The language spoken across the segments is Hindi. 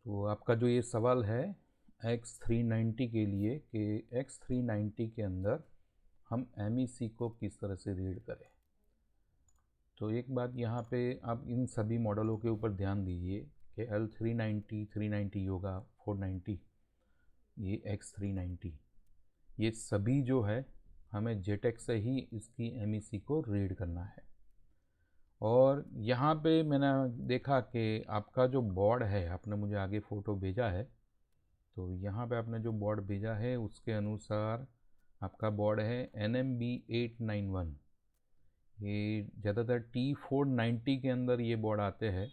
तो आपका जो ये सवाल है X390 के लिए कि X390 के अंदर हम MEC को किस तरह से रीड करें। तो एक बात यहाँ पे आप इन सभी मॉडलों के ऊपर ध्यान दीजिए कि L390, 390 होगा, 490, ये X390, ये सभी जो है हमें JTAG से ही इसकी MEC को रीड करना है। और यहाँ पे मैंने देखा कि आपका जो बोर्ड है, आपने मुझे आगे फ़ोटो भेजा है, तो यहाँ पे आपने जो बोर्ड भेजा है उसके अनुसार आपका बोर्ड है NMB891। ये ज़्यादातर T490 के अंदर ये बोर्ड आते हैं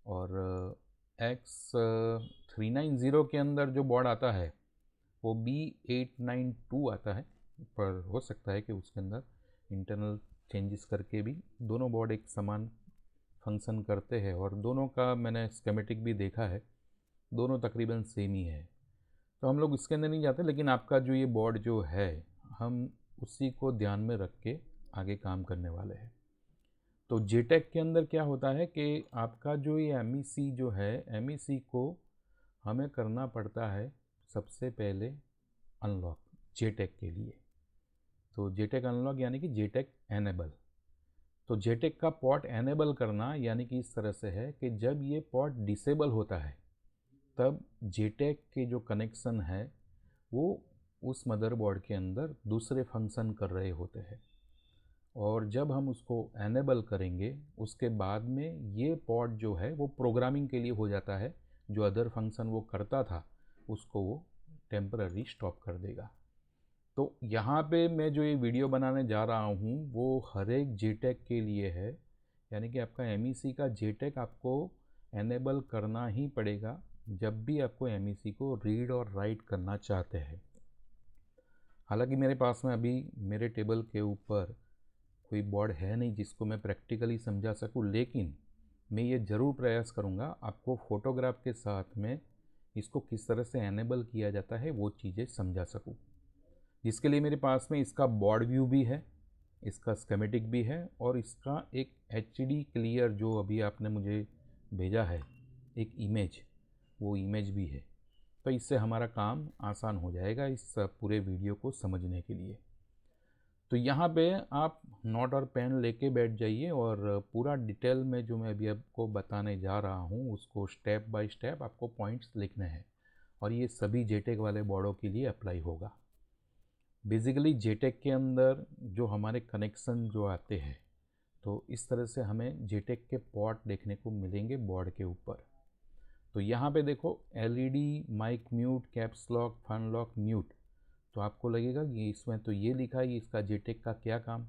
और X390 के अंदर जो बोर्ड आता है वो B892 आता है, पर हो सकता है कि उसके अंदर इंटरनल चेंजेस करके भी दोनों बोर्ड एक समान फंक्शन करते हैं। और दोनों का मैंने स्कीमेटिक भी देखा है, दोनों तकरीबन सेम ही है, तो हम लोग इसके अंदर नहीं जाते। लेकिन आपका जो ये बोर्ड जो है हम उसी को ध्यान में रख के आगे काम करने वाले हैं। तो JTAG के अंदर क्या होता है कि आपका जो ये MEC जो है, MEC को हमें करना पड़ता है सबसे पहले अनलॉक JTAG के लिए। तो JTAG अनलॉक यानी कि JTAG एनेबल। तो JTAG का पोर्ट एनेबल करना यानी कि इस तरह से है कि जब ये पोर्ट डिसेबल होता है तब JTAG के जो कनेक्शन है वो उस मदरबोर्ड के अंदर दूसरे फंक्शन कर रहे होते हैं, और जब हम उसको एनेबल करेंगे उसके बाद में ये पोर्ट जो है वो प्रोग्रामिंग के लिए हो जाता है। जो अदर फंक्शन वो करता था उसको वो टेम्पररी स्टॉप कर देगा। तो यहाँ पे मैं जो ये वीडियो बनाने जा रहा हूँ वो हर एक JTAG के लिए है, यानी कि आपका MEC का JTAG आपको एनेबल करना ही पड़ेगा जब भी आपको MEC को रीड और राइट करना चाहते हैं। हालांकि मेरे पास में अभी मेरे टेबल के ऊपर कोई बोर्ड है नहीं जिसको मैं प्रैक्टिकली समझा सकूं, लेकिन मैं ये ज़रूर प्रयास करूँगा आपको फ़ोटोग्राफ के साथ में इसको किस तरह से एनेबल किया जाता है वो चीज़ें समझा सकूँ, जिसके लिए मेरे पास में इसका बोर्ड व्यू भी है, इसका स्कीमेटिक भी है, और इसका एक HD क्लियर जो अभी आपने मुझे भेजा है एक इमेज, वो इमेज भी है। तो इससे हमारा काम आसान हो जाएगा इस पूरे वीडियो को समझने के लिए। तो यहाँ पे आप नोट और पेन लेके बैठ जाइए और पूरा डिटेल में जो मैं अभी आपको बताने जा रहा हूँ उसको स्टेप बाय स्टेप आपको पॉइंट्स लिखने हैं, और ये सभी JTAG वाले बोर्डों के लिए अप्लाई होगा। बेसिकली JTAG के अंदर जो हमारे कनेक्शन जो आते हैं, तो इस तरह से हमें JTAG के पोर्ट देखने को मिलेंगे बोर्ड के ऊपर। तो यहाँ पे देखो LED, mic mute, caps lock, fn lock, mute. तो आपको लगेगा कि इसमें तो ये लिखा है इसका JTAG का क्या काम।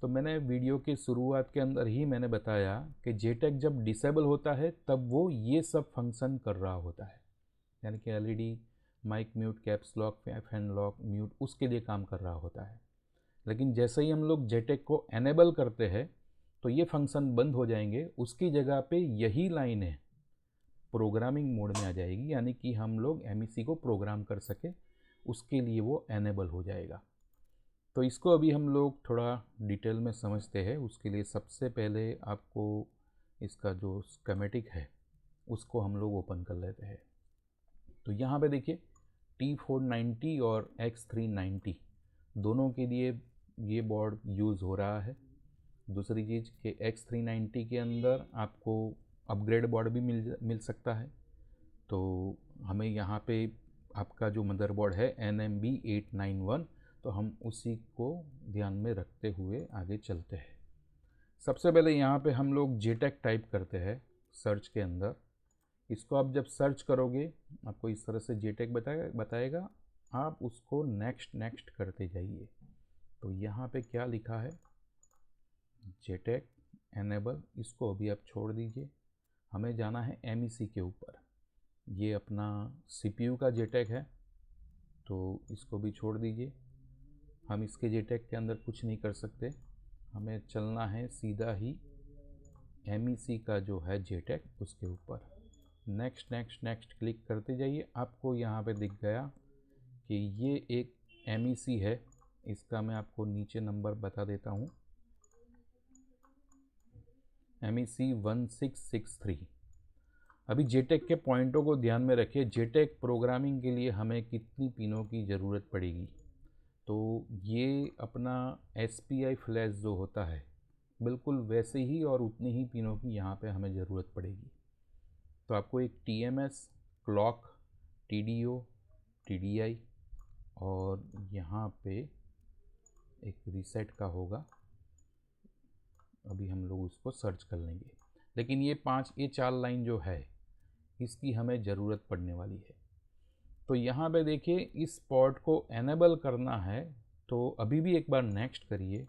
तो मैंने वीडियो के शुरुआत के अंदर ही मैंने बताया कि JTAG जब डिसेबल होता है तब वो ये सब फंक्शन कर रहा होता है, यानी कि LED, mic mute, caps lock, fn lock, mute उसके लिए काम कर रहा होता है। लेकिन जैसे ही हम लोग JTAG को एनेबल करते हैं तो ये फंक्शन बंद हो जाएंगे, उसकी जगह पे यही लाइनें प्रोग्रामिंग मोड में आ जाएगी, यानी कि हम लोग MEC को प्रोग्राम कर सके उसके लिए वो एनेबल हो जाएगा। तो इसको अभी हम लोग थोड़ा डिटेल में समझते हैं। उसके लिए सबसे पहले आपको इसका जो स्कीमेटिक है उसको हम लोग ओपन कर लेते हैं। तो यहाँ पे देखिए T490 और X390 दोनों के लिए ये बोर्ड यूज़ हो रहा है। दूसरी चीज़ कि X390 के अंदर आपको अपग्रेड बोर्ड भी मिल सकता है। तो हमें यहाँ पे आपका जो मदरबोर्ड है NMB891, तो हम उसी को ध्यान में रखते हुए आगे चलते हैं। सबसे पहले यहाँ पे हम लोग JTAG टाइप करते हैं सर्च के अंदर। इसको आप जब सर्च करोगे आपको इस तरह से JTAG बताएगा, आप उसको नेक्स्ट नेक्स्ट करते जाइए। तो यहाँ पे क्या लिखा है, JTAG एनेबल, इसको अभी आप छोड़ दीजिए, हमें जाना है MEC के ऊपर। ये अपना CPU का JTAG है तो इसको भी छोड़ दीजिए, हम इसके JTAG के अंदर कुछ नहीं कर सकते, हमें चलना है सीधा ही MEC का जो है JTAG उसके ऊपर। नेक्स्ट नेक्स्ट नेक्स्ट क्लिक करते जाइए। आपको यहाँ पे दिख गया कि ये एक MEC है, इसका मैं आपको नीचे नंबर बता देता हूँ, MEC 1663। अभी जेटेक के पॉइंटों को ध्यान में रखिए। जेटेक प्रोग्रामिंग के लिए हमें कितनी पिनों की ज़रूरत पड़ेगी, तो ये अपना SPI फ्लैश जो होता है बिल्कुल वैसे ही और उतनी ही पिनों की यहाँ पे हमें ज़रूरत पड़ेगी। तो आपको एक TMS, क्लॉक, TDO, TDI और यहाँ पे एक रीसेट का होगा, अभी हम लोग उसको सर्च कर लेंगे। लेकिन ये 4 लाइन जो है इसकी हमें ज़रूरत पड़ने वाली है। तो यहाँ पे देखिए इस पोर्ट को एनेबल करना है, तो अभी भी एक बार नेक्स्ट करिए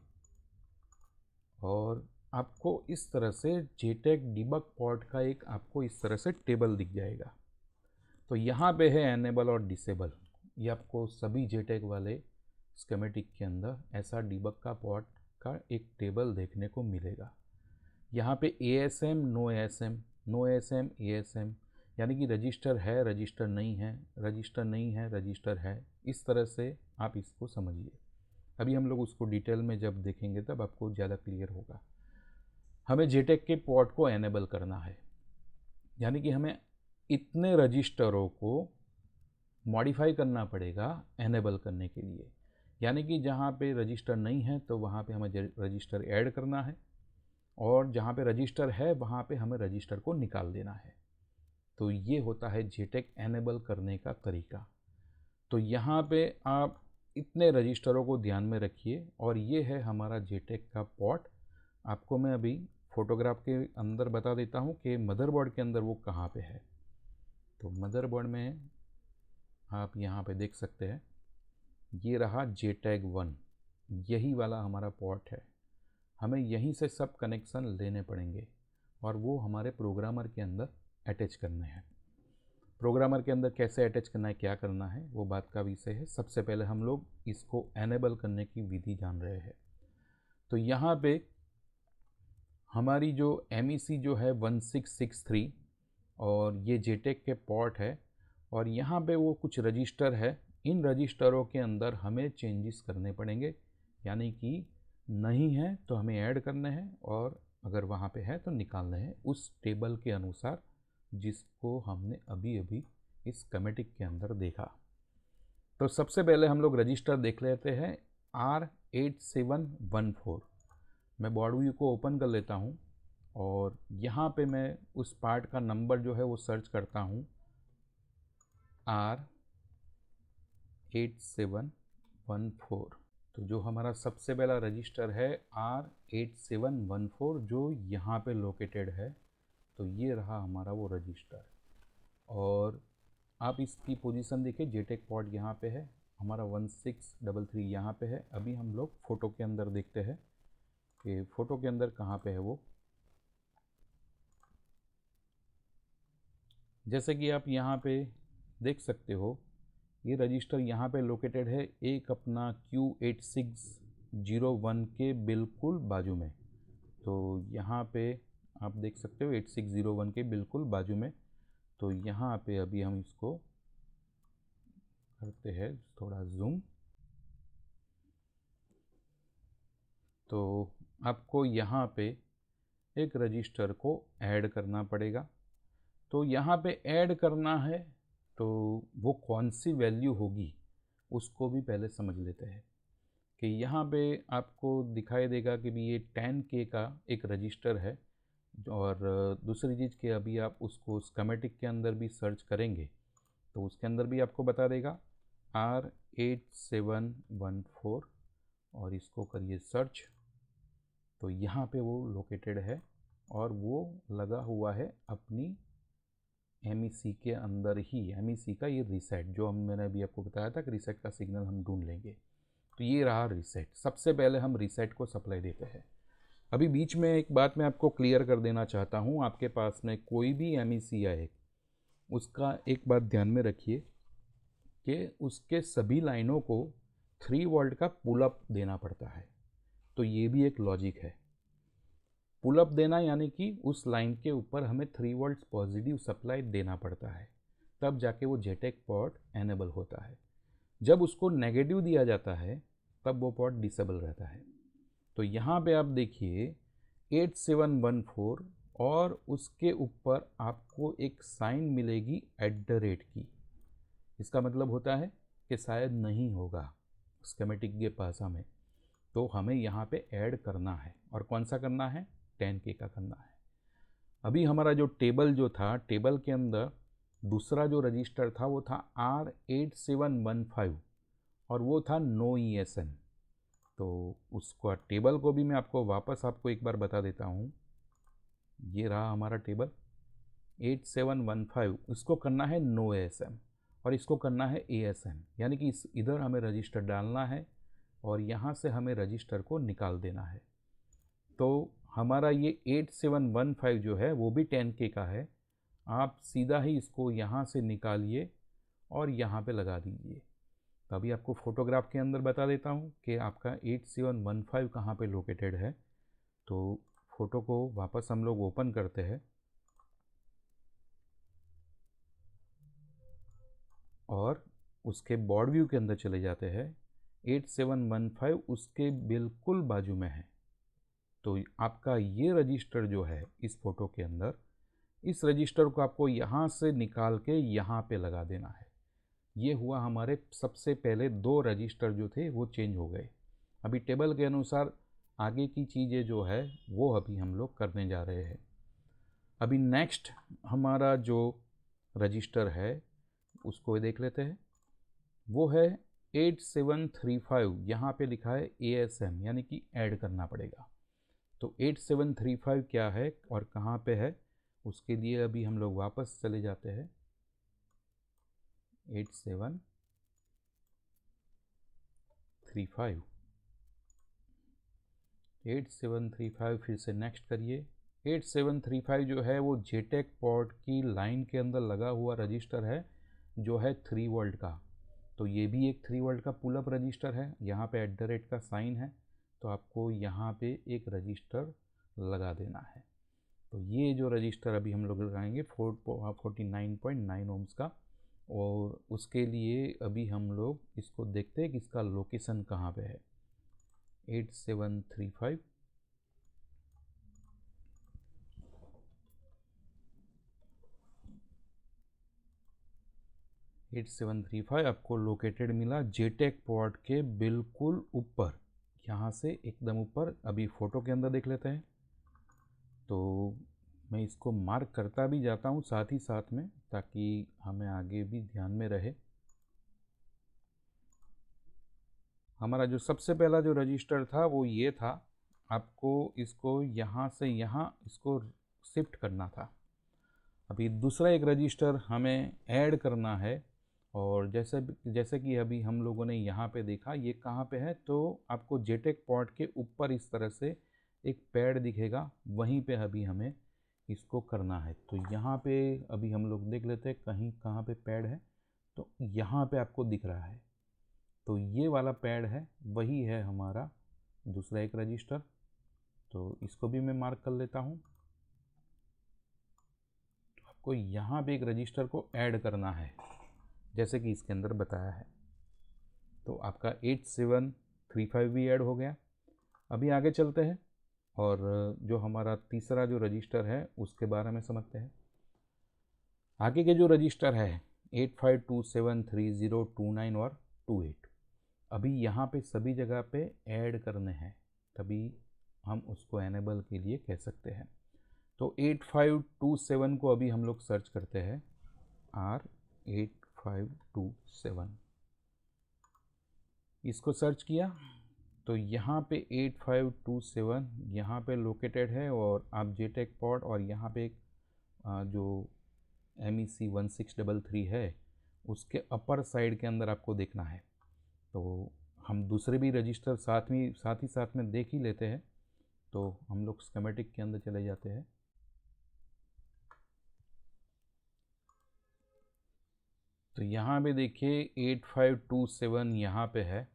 और आपको इस तरह से जेटेक डिबग पोर्ट का एक आपको इस तरह से टेबल दिख जाएगा। तो यहाँ पे है एनेबल और डिसेबल, ये आपको सभी जेटेक वाले स्कीमेटिक के अंदर ऐसा डिबग का पोर्ट का एक टेबल देखने को मिलेगा। यहाँ पे ASM, no ASM, no ASM, ASM, यानी कि रजिस्टर है, रजिस्टर नहीं है, रजिस्टर नहीं है, रजिस्टर है। इस तरह से आप इसको समझिए। अभी हम लोग उसको डिटेल में जब देखेंगे तब आपको ज़्यादा क्लियर होगा। हमें जेटेक के पोर्ट को एनेबल करना है, यानी कि हमें इतने रजिस्टरों को मॉडिफाई करना पड़ेगा एनेबल करने के लिए। यानी कि जहाँ पे रजिस्टर नहीं है तो वहाँ पे हमें रजिस्टर ऐड करना है, और जहाँ पे रजिस्टर है वहाँ पे हमें रजिस्टर को निकाल देना है। तो ये होता है जेटेक एनेबल करने का तरीका। तो यहाँ पे आप इतने रजिस्टरों को ध्यान में रखिए, और ये है हमारा जेटेक का पोर्ट। आपको मैं अभी फोटोग्राफ के अंदर बता देता हूँ कि मदरबोर्ड के अंदर वो कहाँ पे है। तो मदरबोर्ड में आप यहाँ पे देख सकते हैं, ये रहा JTAG 1, यही वाला हमारा पोर्ट है। हमें यहीं से सब कनेक्शन लेने पड़ेंगे और वो हमारे प्रोग्रामर के अंदर अटैच करने हैं। प्रोग्रामर के अंदर कैसे अटैच करना है, क्या करना है, वो बात का विषय है। सबसे पहले हम लोग इसको एनेबल करने की विधि जान रहे हैं। तो यहाँ पे हमारी जो MEC जो है 1663 और ये जेटेक के पोर्ट है, और यहाँ पे वो कुछ रजिस्टर है। इन रजिस्टरों के अंदर हमें चेंजेस करने पड़ेंगे, यानी कि नहीं है तो हमें ऐड करने हैं, और अगर वहाँ पे है तो निकालने हैं उस टेबल के अनुसार जिसको हमने अभी अभी इस स्कीमेटिक के अंदर देखा। तो सबसे पहले हम लोग रजिस्टर देख लेते हैं R8714। मैं बोर्ड व्यू को ओपन कर लेता हूँ और यहाँ पे मैं उस पार्ट का नंबर जो है वो सर्च करता हूँ, R8714। तो जो हमारा सबसे पहला रजिस्टर है R8714 जो यहाँ पे लोकेटेड है, तो ये रहा हमारा वो रजिस्टर। और आप इसकी पोजीशन देखिए, जेटेक पोर्ट यहाँ पे है, हमारा 1633 यहाँ पे है। अभी हम लोग फ़ोटो के अंदर देखते हैं कि फ़ोटो के अंदर कहाँ पे है वो। जैसे कि आप यहाँ पे देख सकते हो, ये रजिस्टर यहाँ पे लोकेटेड है, एक अपना Q8601 के बिल्कुल बाजू में। तो यहाँ पे आप देख सकते हो 8601 के बिल्कुल बाजू में। तो यहाँ पे अभी हम इसको करते हैं थोड़ा जूम। तो आपको यहाँ पे एक रजिस्टर को ऐड करना पड़ेगा। तो यहाँ पे ऐड करना है, तो वो कौन सी वैल्यू होगी उसको भी पहले समझ लेते हैं। कि यहाँ पे आपको दिखाई देगा कि भी ये 10K का एक रजिस्टर है, और दूसरी चीज़ कि अभी आप उसको स्कीमेटिक के अंदर भी सर्च करेंगे तो उसके अंदर भी आपको बता देगा R8714, और इसको करिए सर्च। तो यहाँ पे वो लोकेटेड है और वो लगा हुआ है अपनी MEC के अंदर ही। MEC का ये रीसेट जो मैंने अभी आपको बताया था कि रीसेट का सिग्नल हम ढूंढ लेंगे। तो ये रहा रीसेट। सबसे पहले हम रीसेट को सप्लाई देते हैं। अभी बीच में एक बात मैं आपको क्लियर कर देना चाहता हूँ, आपके पास में कोई भी MEC आए उसका एक बात ध्यान में रखिए कि उसके सभी लाइनों को 3 वोल्ट का पुल अप देना पड़ता है। तो ये भी एक लॉजिक है, पुल अप देना यानी कि उस लाइन के ऊपर हमें 3 वोल्ट पॉजिटिव सप्लाई देना पड़ता है, तब जाके वो जेटेक पोर्ट एनेबल होता है। जब उसको नेगेटिव दिया जाता है तब वो पोर्ट डिसेबल रहता है। तो यहाँ पे आप देखिए 8714 और उसके ऊपर आपको एक साइन मिलेगी @ की। इसका मतलब होता है कि शायद नहीं होगा स्कीमेटिक के पास हमें, तो हमें यहाँ पे ऐड करना है। और कौन सा करना है? 10K का करना है। अभी हमारा जो टेबल जो था, टेबल के अंदर दूसरा जो रजिस्टर था वो था R8715 और वो था नो ESN। तो उसका टेबल को भी मैं आपको वापस आपको एक बार बता देता हूँ। ये रहा हमारा टेबल 8715, इसको करना है नो ASM और इसको करना है ASM, यानी कि इधर हमें रजिस्टर डालना है और यहाँ से हमें रजिस्टर को निकाल देना है। तो हमारा ये 8715 जो है वो भी 10K का है। आप सीधा ही इसको यहाँ से निकालिए और यहाँ पे लगा दीजिए। तभी आपको फोटोग्राफ के अंदर बता देता हूँ कि आपका 8715 कहाँ पे लोकेटेड है। तो फ़ोटो को वापस हम लोग ओपन करते हैं और उसके बॉर्ड व्यू के अंदर चले जाते हैं। 8715 उसके बिल्कुल बाजू में है। तो आपका ये रजिस्टर जो है इस फ़ोटो के अंदर, इस रजिस्टर को आपको यहाँ से निकाल के यहाँ पे लगा देना है। ये हुआ हमारे सबसे पहले 2 रजिस्टर जो थे वो चेंज हो गए। अभी टेबल के अनुसार आगे की चीज़ें जो है वो अभी हम लोग करने जा रहे हैं। अभी नेक्स्ट हमारा जो रजिस्टर है उसको देख लेते हैं। वो है 8735, यहाँ पे लिखा है ASM, यानी कि ऐड करना पड़ेगा। तो 8735 क्या है और कहाँ पे है, उसके लिए अभी हम लोग वापस चले जाते हैं। 8735 फिर से नेक्स्ट करिए। 8735 जो है वो JTAG पोर्ट की लाइन के अंदर लगा हुआ रजिस्टर है जो है 3 वोल्ट का। तो ये भी एक 3 वोल्ट का पुल अप रजिस्टर है। यहाँ पे @ का साइन है, तो आपको यहाँ पे एक रजिस्टर लगा देना है। तो ये जो रजिस्टर अभी हम लोग लगाएंगे 49.9 ओम्स का, और उसके लिए अभी हम लोग इसको देखते हैं कि इसका लोकेशन कहाँ पे है। 8735 8735 आपको लोकेटेड मिला JTAG पोर्ट के बिल्कुल ऊपर, यहाँ से एकदम ऊपर। अभी फ़ोटो के अंदर देख लेते हैं। तो मैं इसको मार्क करता भी जाता हूँ साथ ही साथ में, ताकि हमें आगे भी ध्यान में रहे। हमारा जो सबसे पहला जो रजिस्टर था वो ये था। आपको इसको यहाँ से यहाँ इसको शिफ्ट करना था। अभी दूसरा एक रजिस्टर हमें ऐड करना है, और जैसे कि अभी हम लोगों ने यहाँ पे देखा ये कहाँ पे है, तो आपको JTAG पोर्ट के ऊपर इस तरह से एक पैड दिखेगा, वहीं पे अभी हमें इसको करना है। तो यहाँ पे अभी हम लोग देख लेते हैं कहीं कहाँ पे पैड है। तो यहाँ पे आपको दिख रहा है, तो ये वाला पैड है, वही है हमारा दूसरा एक रजिस्टर। तो इसको भी मैं मार्क कर लेता हूँ। तो आपको यहाँ पे एक रजिस्टर को ऐड करना है जैसे कि इसके अंदर बताया है। तो आपका 8735 भी ऐड हो गया। अभी आगे चलते हैं और जो हमारा तीसरा जो रजिस्टर है उसके बारे में समझते हैं। आगे के जो रजिस्टर है 85273029 और 28, अभी यहाँ पे सभी जगह पे ऐड करने हैं, तभी हम उसको एनेबल के लिए कह सकते हैं। तो 8527 को अभी हम लोग सर्च करते हैं, R8527 इसको सर्च किया तो यहाँ पे 8527 यहाँ पे लोकेटेड है, और आप JTAG पोर्ट और यहाँ पे एक जो MEC 1633 है उसके अपर साइड के अंदर आपको देखना है। तो हम दूसरे भी रजिस्टर साथ ही साथ में देख ही लेते हैं। तो हम लोग स्कीमेटिक के अंदर चले जाते हैं। तो यहाँ पे देखिए 8527 यहाँ पे है,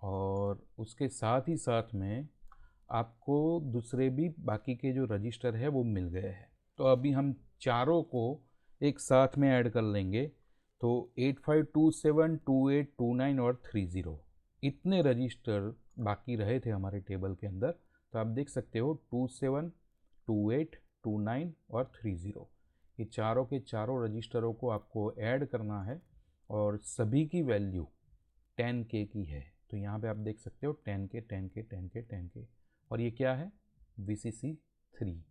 और उसके साथ ही साथ में आपको दूसरे भी बाकी के जो रजिस्टर है वो मिल गए हैं। तो अभी हम चारों को एक साथ में ऐड कर लेंगे। तो 8527, 28, 29 और 30 इतने रजिस्टर बाकी रहे थे हमारे टेबल के अंदर। तो आप देख सकते हो 27, 28, 29 और 30। ये चारों के चारों रजिस्टरों को आपको ऐड करना है और सभी की वैल्यू 10K की है। तो यहाँ पे आप देख सकते हो 10K 10K 10K 10K, और ये क्या है, VCC 3।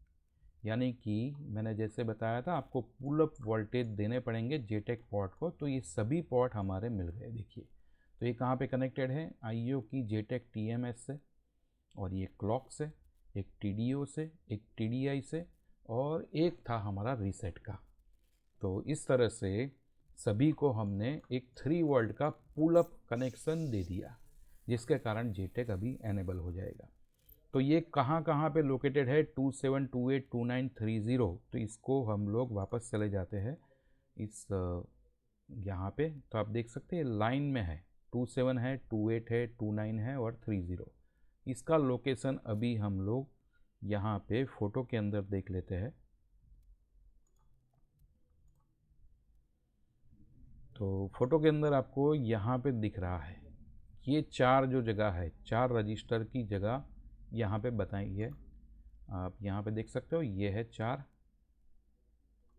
यानी कि मैंने जैसे बताया था आपको पुल अप वोल्टेज देने पड़ेंगे JTAG पोर्ट को, तो ये सभी पोर्ट हमारे मिल गए। देखिए तो ये कहाँ पे कनेक्टेड है, IO की JTAG TMS से, और ये क्लॉक से, एक TDO से, एक TDI से, और एक था हमारा रीसेट का। तो इस तरह से सभी को हमने एक 3 वोल्ट का पुल अप कनेक्शन दे दिया, जिसके कारण JTAG अभी एनेबल हो जाएगा। तो ये कहाँ कहाँ पे लोकेटेड है, 27282930। तो इसको हम लोग वापस चले जाते हैं इस यहाँ पे, तो आप देख सकते हैं लाइन में है, 27 है, 28 है, 29 है और 30। इसका लोकेशन अभी हम लोग यहाँ पे फोटो के अंदर देख लेते हैं। तो फोटो के अंदर आपको यहाँ पे दिख रहा है, ये 4 जो जगह है, 4 रजिस्टर की जगह यहाँ पे बताई है। आप यहाँ पे देख सकते हो, ये है 4,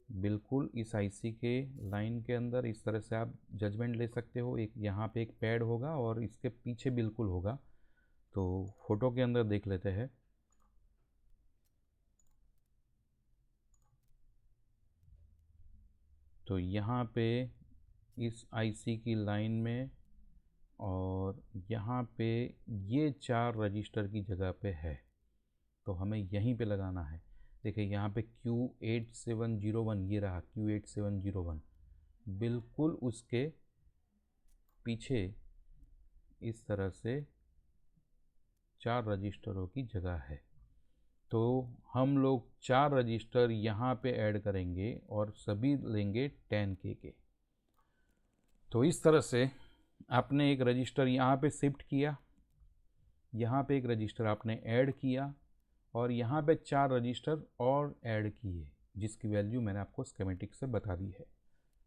बिल्कुल इस IC के लाइन के अंदर। इस तरह से आप जजमेंट ले सकते हो। एक यहाँ पे एक पैड होगा और इसके पीछे बिल्कुल होगा। तो फोटो के अंदर देख लेते हैं। तो यहाँ पे इस IC की लाइन में और यहाँ पे ये 4 रजिस्टर की जगह पे है, तो हमें यहीं पे लगाना है। देखिए यहाँ पे Q8701 ये रहा, Q8701 बिल्कुल उसके पीछे इस तरह से 4 रजिस्टरों की जगह है। तो हम लोग 4 रजिस्टर यहाँ पे ऐड करेंगे और सभी लेंगे 10K के। तो इस तरह से आपने एक रजिस्टर यहाँ पे शिफ्ट किया, यहाँ पे एक रजिस्टर आपने ऐड किया, और यहाँ पे 4 रजिस्टर और ऐड किए, जिसकी वैल्यू मैंने आपको स्कीमेटिक से बता दी है।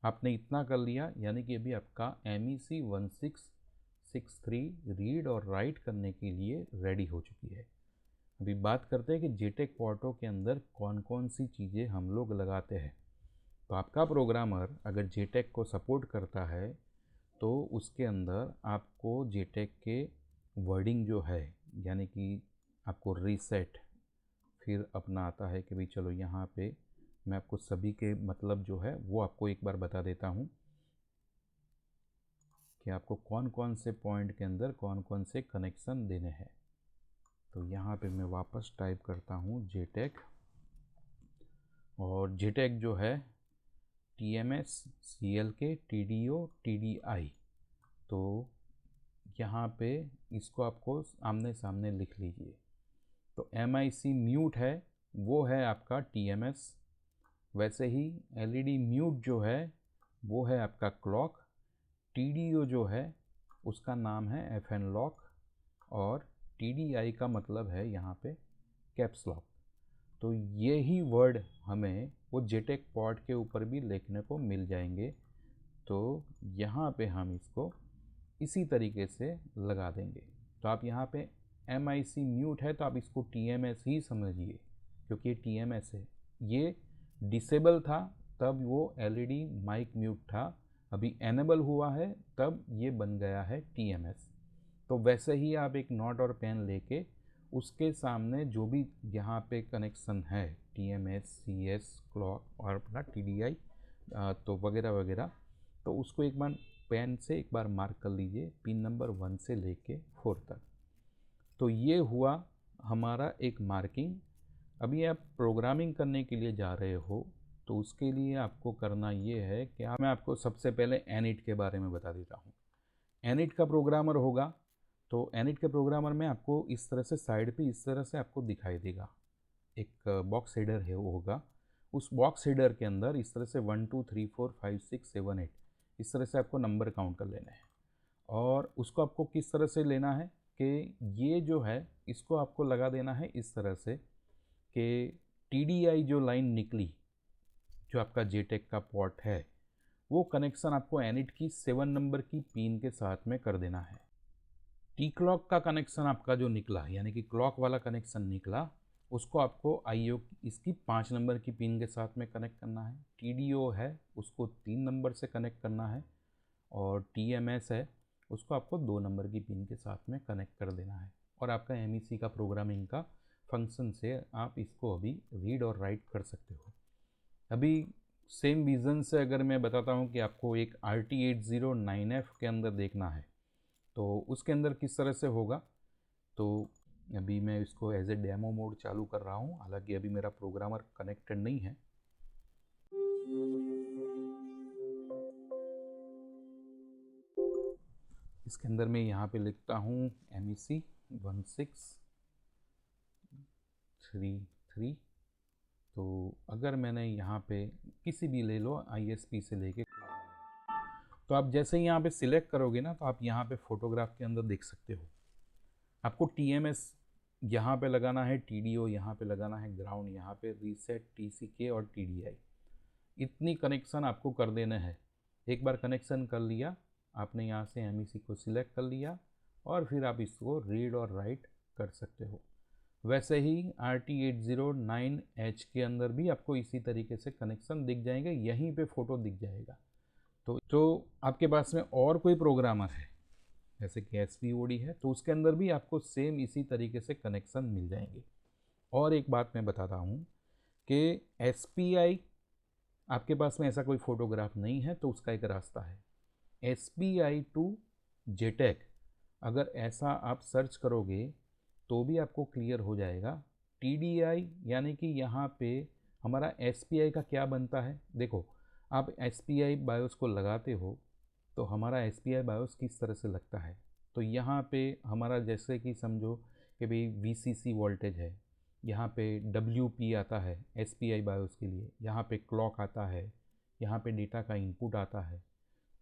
आपने इतना कर लिया, यानी कि अभी आपका MEC 1663 रीड और राइट करने के लिए रेडी हो चुकी है। अभी बात करते हैं कि JTAG पोर्टों के अंदर कौन कौन सी चीज़ें हम लोग लगाते हैं। तो आपका प्रोग्रामर अगर JTAG को सपोर्ट करता है तो उसके अंदर आपको JTAG के वर्डिंग जो है, यानी कि आपको रीसेट, फिर अपना आता है कि भाई चलो यहाँ पे मैं आपको सभी के मतलब जो है वो आपको एक बार बता देता हूँ कि आपको कौन कौन से पॉइंट के अंदर कौन कौन से कनेक्शन देने हैं। तो यहाँ पे मैं वापस टाइप करता हूँ JTAG, और JTAG जो है TMS CLK TDO TDI। तो यहाँ पे इसको आपको आमने सामने लिख लीजिए। तो MIC म्यूट है, वो है आपका TMS। वैसे ही LED म्यूट जो है वो है आपका क्लॉक। TDO जो है उसका नाम है FN लॉक, और TDI का मतलब है यहाँ पे कैप्स लॉक। तो ये ही वर्ड हमें वो JTAG पोर्ट के ऊपर भी लिखने को मिल जाएंगे। तो यहाँ पे हम इसको इसी तरीके से लगा देंगे। तो आप यहाँ पे MIC म्यूट है तो आप इसको TMS ही समझिए, क्योंकि ये TMS है। ये डिसेबल था तब वो LED माइक म्यूट था, अभी एनेबल हुआ है तब ये बन गया है TMS। तो वैसे ही आप एक नोट और पेन लेके उसके सामने जो भी यहाँ पे कनेक्शन है TMS CS क्लॉक और अपना TDI तो वगैरह वगैरह, तो उसको एक बार पेन से एक बार मार्क कर लीजिए, पिन नंबर 1 से लेके 4 तक। तो ये हुआ हमारा एक मार्किंग। अभी आप प्रोग्रामिंग करने के लिए जा रहे हो तो उसके लिए आपको करना ये है कि मैं आपको सबसे पहले एनिट के बारे में बता देता हूँ। एनिट का प्रोग्रामर होगा, तो एनिट के प्रोग्रामर में आपको इस तरह से साइड पे इस तरह से आपको दिखाई देगा, एक बॉक्स हेडर है वो होगा। उस बॉक्स हेडर के अंदर इस तरह से 1 2 3 4 5 6 7 8 इस तरह से आपको नंबर काउंट कर लेना है। और उसको आपको किस तरह से लेना है कि ये जो है इसको आपको लगा देना है इस तरह से कि TDI जो लाइन निकली, जो आपका JTAG का पोर्ट है, वो कनेक्शन आपको एनिट की 7 नंबर की पिन के साथ में कर देना है। T क्लॉक का कनेक्शन आपका जो निकला, यानी कि क्लॉक वाला कनेक्शन निकला, उसको आपको IO इसकी 5 नंबर की पिन के साथ में कनेक्ट करना है। TDO है उसको 3 नंबर से कनेक्ट करना है, और TMS है उसको आपको 2 नंबर की पिन के साथ में कनेक्ट कर देना है। और आपका MEC का प्रोग्रामिंग का फंक्शन से आप इसको अभी रीड और राइट कर सकते हो। अभी सेम विज़न से अगर मैं बताता हूँ कि आपको एक RT809F के अंदर देखना है तो उसके अंदर किस तरह से होगा, तो अभी मैं इसको एज ए डेमो मोड चालू कर रहा हूँ, हालांकि अभी मेरा प्रोग्रामर कनेक्टेड नहीं है। इसके अंदर मैं यहाँ पे लिखता हूँ MEC 1633। तो अगर मैंने यहाँ पे किसी भी ले लो ISP से लेके, तो आप जैसे ही यहाँ पे सिलेक्ट करोगे ना, तो आप यहाँ पे फोटोग्राफ के अंदर देख सकते हो आपको TMS यहाँ पे लगाना है, TDO यहाँ पे लगाना है, ग्राउंड यहाँ पे, रीसेट, TCK और TDI, इतनी कनेक्शन आपको कर देना है। एक बार कनेक्शन कर लिया आपने, यहाँ से MEC को सिलेक्ट कर लिया और फिर आप इसको रीड और राइट कर सकते हो। वैसे ही RT809H के अंदर भी आपको इसी तरीके से कनेक्शन दिख जाएंगे, यहीं पे फ़ोटो दिख जाएगा। तो आपके पास में और कोई प्रोग्रामर है जैसे कि SVOD है, तो उसके अंदर भी आपको सेम इसी तरीके से कनेक्शन मिल जाएंगे। और एक बात मैं बताता हूँ कि SPI आपके पास में ऐसा कोई फ़ोटोग्राफ नहीं है तो उसका एक रास्ता है, SPI to JTAG। अगर ऐसा आप सर्च करोगे तो भी आपको क्लियर हो जाएगा। TDI यानी कि यहाँ पे हमारा SPI का क्या बनता है, देखो आप SPI बायोस को लगाते हो तो हमारा SPI बायोस किस तरह से लगता है। तो यहाँ पे हमारा जैसे कि समझो कि भाई VCC वोल्टेज है, यहाँ पे WP आता है SPI बायोस के लिए, यहाँ पे क्लॉक आता है, यहाँ पे डेटा का इनपुट आता है।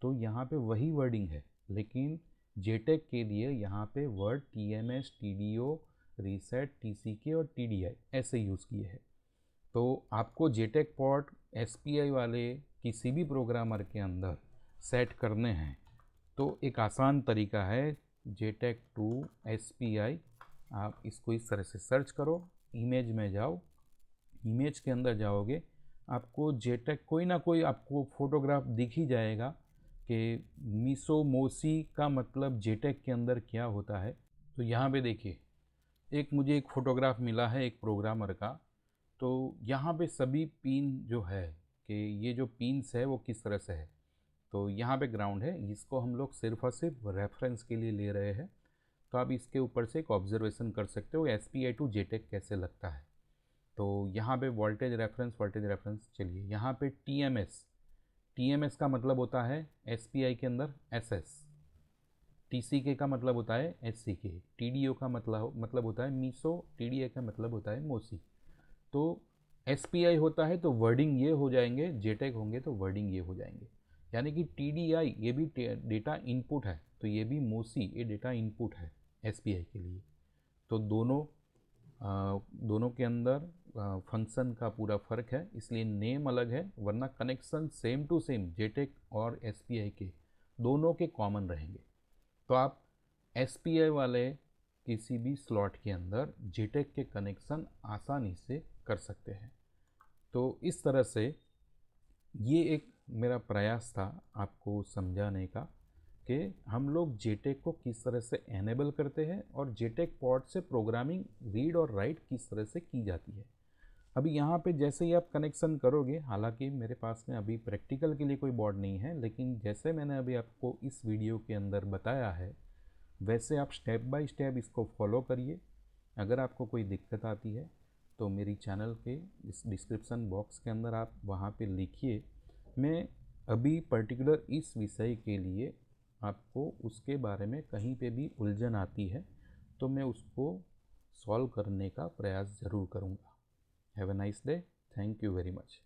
तो यहाँ पे वही वर्डिंग है, लेकिन JTAG के लिए यहाँ पे word TMS, TDO, reset, TCK और TDI ऐसे यूज़ किए हैं। तो आपको JTAG पोर्ट SPI वाले किसी भी प्रोग्रामर के अंदर सेट करने हैं तो एक आसान तरीका है JTAG to SPI। आप इसको इस तरह से सर्च करो, इमेज में जाओ, इमेज के अंदर जाओगे आपको JTAG कोई ना कोई आपको फोटोग्राफ दिख ही जाएगा कि मीसो मोसी का मतलब JTAG के अंदर क्या होता है। तो यहाँ पे देखिए मुझे एक फ़ोटोग्राफ मिला है एक प्रोग्रामर का। तो यहाँ पे सभी पिन जो है कि ये जो पिन्स है वो किस तरह से है, तो यहाँ पे ग्राउंड है, इसको हम लोग सिर्फ और सिर्फ रेफरेंस के लिए ले रहे हैं। तो आप इसके ऊपर से एक ऑब्जर्वेशन कर सकते हो SPI to JTAG कैसे लगता है। तो यहाँ पे वोल्टेज रेफरेंस, चलिए यहाँ पे TMS का मतलब होता है SPI के अंदर SS, TCK का मतलब होता है SCK, TDO का मतलब होता है मीसो, TDI का मतलब होता है मोसी। तो SPI होता है तो वर्डिंग ये हो जाएंगे, JTAG होंगे तो वर्डिंग ये हो जाएंगे। यानी कि TDI ये भी डेटा इनपुट है, तो ये भी मोसी ये डेटा इनपुट है SPI के लिए। तो दोनों के अंदर फंक्शन का पूरा फ़र्क है, इसलिए नेम अलग है, वरना connection same to same JTAG और SPI के दोनों के कॉमन रहेंगे। तो आप SPI वाले किसी भी स्लॉट के अंदर JTAG के कनेक्शन आसानी से कर सकते हैं। तो इस तरह से ये एक मेरा प्रयास था आपको समझाने का कि हम लोग JTAG को किस तरह से एनेबल करते हैं और JTAG पोर्ट से प्रोग्रामिंग रीड और राइट किस तरह से की जाती है। अभी यहाँ पे जैसे ही आप कनेक्शन करोगे, हालांकि मेरे पास में अभी प्रैक्टिकल के लिए कोई बोर्ड नहीं है, लेकिन जैसे मैंने अभी आपको इस वीडियो के अंदर बताया है वैसे आप स्टेप बाय स्टेप इसको फॉलो करिए। अगर आपको कोई दिक्कत आती है तो मेरी चैनल के इस डिस्क्रिप्शन बॉक्स के अंदर आप वहाँ पे लिखिए। मैं अभी पर्टिकुलर इस विषय के लिए आपको उसके बारे में कहीं पे भी उलझन आती है तो मैं उसको सॉल्व करने का प्रयास ज़रूर करूँगा। Have a nice day. Thank you very much.